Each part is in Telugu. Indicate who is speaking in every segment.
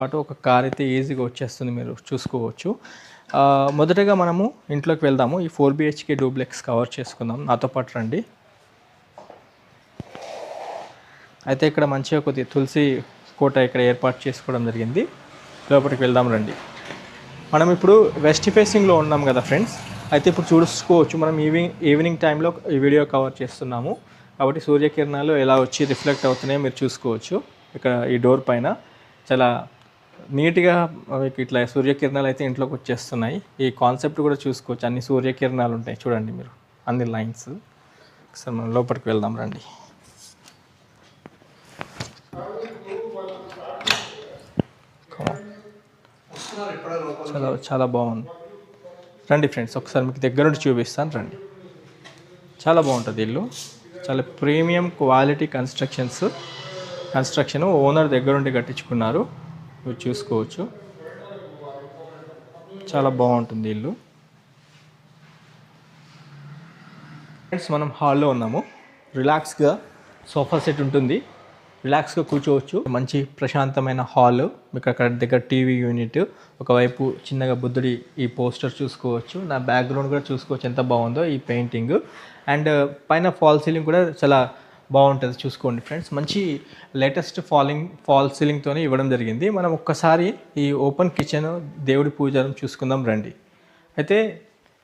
Speaker 1: పాటు ఒక కార్ అయితే ఈజీగా వచ్చేస్తుంది, మీరు చూసుకోవచ్చు. మొదటగా మనము ఇంట్లోకి వెళ్దాము. ఈ 4 BHK డూప్లెక్స్ కవర్ చేసుకుందాం. నాతో పాటు రండి. అయితే ఇక్కడ మంచిగా కొద్దిగా తులసి కోట ఇక్కడ ఏర్పాటు చేసుకోవడం జరిగింది. లోపలికి వెళ్దాం రండి. మనం ఇప్పుడు వెస్ట్ ఫేసింగ్లో ఉన్నాం కదా ఫ్రెండ్స్. అయితే ఇప్పుడు చూసుకోవచ్చు, మనం ఈవినింగ్ టైంలో ఈ వీడియో కవర్ చేస్తున్నాము కాబట్టి సూర్యకిరణాలు ఎలా వచ్చి రిఫ్లెక్ట్ అవుతున్నాయో మీరు చూసుకోవచ్చు. ఇక్కడ ఈ డోర్ పైన చాలా నీట్గా ఇట్లా సూర్యకిరణాలు అయితే ఇంట్లోకి వచ్చేస్తున్నాయి. ఈ కాన్సెప్ట్ కూడా చూసుకోవచ్చు, అన్ని సూర్యకిరణాలు ఉంటాయి చూడండి మీరు, అన్ని లైన్స్. ఒకసారి మనం లోపలికి వెళ్దాం రండి. చాలా చాలా బాగుంది. రండి ఫ్రెండ్స్, ఒకసారి మీకు దగ్గర నుండి చూపిస్తాను రండి. చాలా బాగుంటుంది ఇల్లు, చాలా ప్రీమియం క్వాలిటీ కన్స్ట్రక్షన్ ఓనర్ దగ్గర నుండి కట్టించుకున్నారు. మీరు చూసుకోవచ్చు, చాలా బాగుంటుంది ఇల్లు. ఫ్రెండ్స్, మనం హాల్లో ఉన్నాము. రిలాక్స్గా సోఫా సెట్ ఉంటుంది, రిలాక్స్గా కూర్చోవచ్చు. మంచి ప్రశాంతమైన హాల్. మీకు అక్కడ దగ్గర టీవీ యూనిట్, ఒకవైపు చిన్నగా బుద్ధుడి ఈ పోస్టర్ చూసుకోవచ్చు. నా బ్యాక్గ్రౌండ్ కూడా చూసుకోవచ్చు ఎంత బాగుందో ఈ పెయింటింగ్. అండ్ పైన ఫాల్ సీలింగ్ కూడా చాలా బాగుంటుంది, చూసుకోండి ఫ్రెండ్స్. మంచి లేటెస్ట్ ఫాల్ సీలింగ్తోనే ఇవ్వడం జరిగింది. మనం ఒక్కసారి ఈ ఓపెన్ కిచెన్ దేవుడి పూజారం చూసుకుందాం రండి. అయితే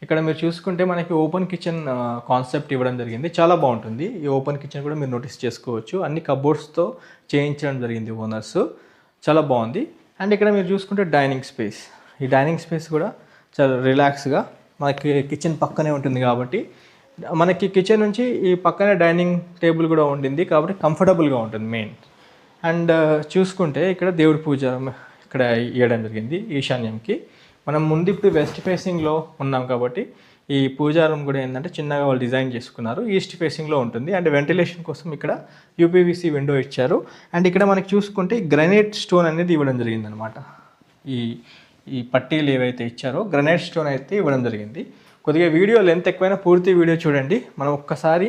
Speaker 1: ఇక్కడ మీరు చూసుకుంటే మనకి ఓపెన్ కిచెన్ కాన్సెప్ట్ ఇవ్వడం జరిగింది, చాలా బాగుంటుంది. ఈ ఓపెన్ కిచెన్ కూడా మీరు నోటీస్ చేసుకోవచ్చు, అన్ని కబోర్డ్స్తో చేయించడం జరిగింది ఓనర్స్, చాలా బాగుంది. అండ్ ఇక్కడ మీరు చూసుకుంటే డైనింగ్ స్పేస్, ఈ డైనింగ్ స్పేస్ కూడా చాలా రిలాక్స్గా మనకి కిచెన్ పక్కనే ఉంటుంది కాబట్టి మనకి కిచెన్ నుంచి ఈ పక్కనే డైనింగ్ టేబుల్ కూడా ఉండింది కాబట్టి కంఫర్టబుల్గా ఉంటుంది మెయిన్. అండ్ చూసుకుంటే ఇక్కడ దేవుడి పూజ ఇక్కడ ఇవ్వడం జరిగింది ఈశాన్యంకి. మనం ముందు ఇప్పుడు వెస్ట్ ఫేసింగ్లో ఉన్నాం కాబట్టి ఈ పూజారం కూడా ఏంటంటే చిన్నగా వాళ్ళు డిజైన్ చేసుకున్నారు, ఈస్ట్ ఫేసింగ్లో ఉంటుంది. అండ్ వెంటిలేషన్ కోసం ఇక్కడ యూపీవీసీ విండో ఇచ్చారు. అండ్ ఇక్కడ మనకి చూసుకుంటే గ్రనైట్ స్టోన్ అనేది ఇవ్వడం జరిగింది అనమాట. ఈ పట్టీలు ఏవైతే ఇచ్చారో గ్రనైట్ స్టోన్ అయితే ఇవ్వడం జరిగింది. కొద్దిగా వీడియో లెంత్ ఎక్కువైనా పూర్తి వీడియో చూడండి. మనం ఒక్కసారి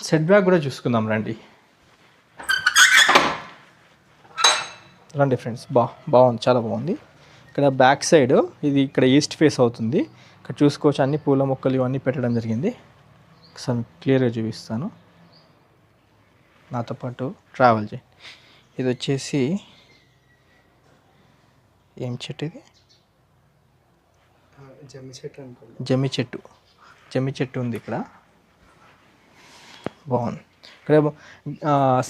Speaker 1: సెట్ బ్యాక్ కూడా చూసుకుందాం రండి. రండి ఫ్రెండ్స్, బాగుంది, చాలా బాగుంది. ఇక్కడ బ్యాక్ సైడ్ ఇది ఇక్కడ ఈస్ట్ ఫేస్ అవుతుంది. ఇక్కడ చూసుకోవచ్చు అన్ని పూల మొక్కలు ఇవన్నీ పెట్టడం జరిగింది. ఒకసారి క్లియర్గా చూపిస్తాను, నాతో పాటు ట్రావెల్ చేయండి. ఇది వచ్చేసి ఏం చెట్టు ఇది? జమ్మి చెట్టు ఉంది ఇక్కడ, బాగుంది. ఇక్కడ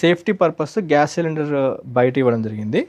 Speaker 1: సేఫ్టీ పర్పస్ గ్యాస్ సిలిండర్ బయట ఇవ్వడం జరిగింది.